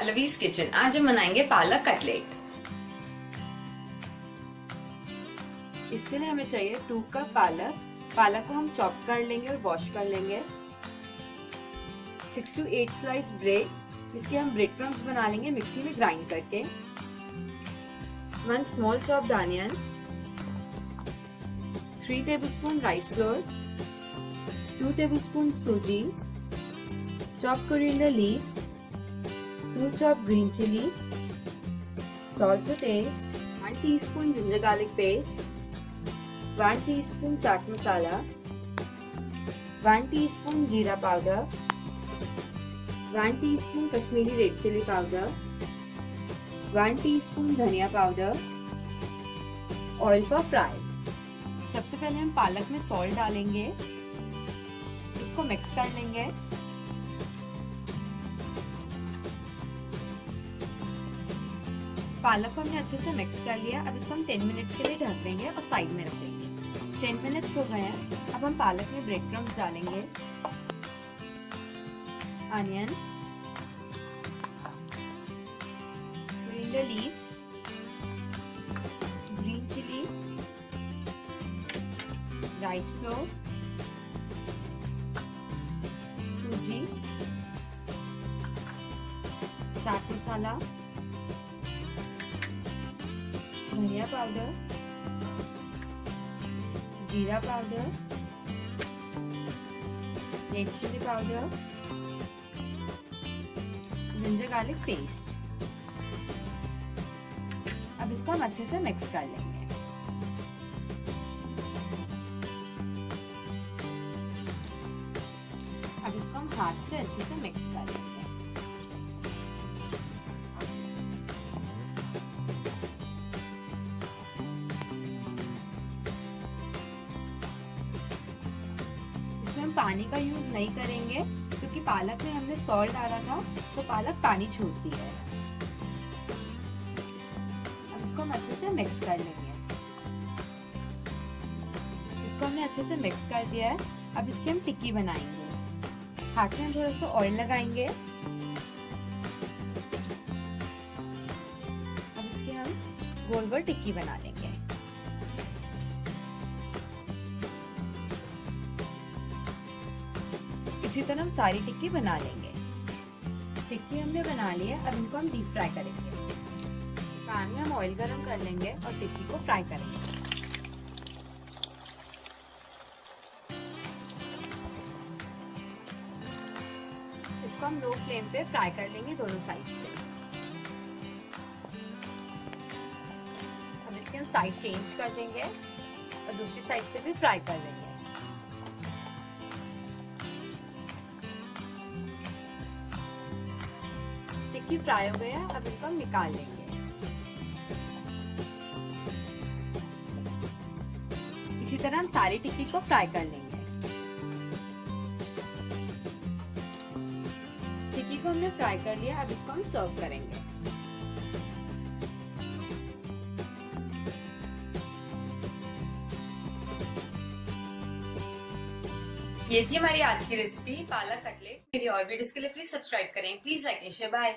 Pallavi's kitchen. आज हम बनाएंगे पालक कटलेट। इसके लिए हमें चाहिए 2 कप पालक। पालक को हम चॉप कर लेंगे और वॉश कर लेंगे। 6 to 8 स्लाइस ब्रेड, इसके हम ब्रेड क्रम्स बना लेंगे मिक्सी में ग्राइंड करके। 1 small chopped onion, 3 tablespoon rice flour, 2 tablespoon सूजी, chopped coriander leaves, 2 chopped green chilli, salt to taste, 1 teaspoon ginger garlic paste, 1 teaspoon chaat masala, 1 teaspoon jeera powder, 1 teaspoon Kashmiri red chilli powder, 1 teaspoon धनिया powder, oil for fry। सबसे पहले हम पालक में salt डालेंगे, इसको mix कर लेंगे। पालक को हमने अच्छे से मिक्स कर लिया। अब इसको हम 10 मिनट्स के लिए ढक देंगे और साइड में रख देंगे। 10 मिनट्स हो गए हैं। अब हम पालक में ब्रेड क्रम्स डालेंगे, onion, coriander leaves, green chilli, rice flour, सूजी, चाट मसाला, धनिया पाउडर, जीरा powder, red chilli powder, ginger garlic paste. अब इसको हम अच्छे से मिक्स कर लेंगे। अब इसको हम हाथ से अच्छे से मिक्स कर लेंगे। हम पानी का यूज नहीं करेंगे क्योंकि पालक में हमने सॉल्ट डाला था, तो पालक पानी छोड़ती है। अब इसको हम अच्छे से मिक्स कर लेंगे। इसको हमने अच्छे से मिक्स कर दिया है। अब इसकी हम टिक्की बनाएंगे। हाथ में हम थोड़ा सा ऑयल लगाएंगे। अब इसकी हम गोल गोल टिक्की बना लेंगे। इसी तरह हम सारी टिक्की बना लेंगे। टिक्की हमने बना ली है। अब इनको हम डीप फ्राई करेंगे। पैन में हम ऑयल गरम कर लेंगे और टिक्की को फ्राई करेंगे। इसको हम लो फ्लेम पे फ्राई कर लेंगे दोनों साइड से। अब इसके हम साइड चेंज कर देंगे और दूसरी साइड से भी फ्राई कर लेंगे। टिक्की फ्राई हो गया। अब इनको हम निकाल लेंगे। इसी तरह हम सारी टिक्की को फ्राई कर लेंगे। टिक्की को हमने फ्राई कर लिया। अब इसको हम सर्व करेंगे। ये थी हमारी आज की रेसिपी पालक कटलेट। मेरी और वीडियोस के लिए प्लीज सब्सक्राइब करें। Please like and share. Bye.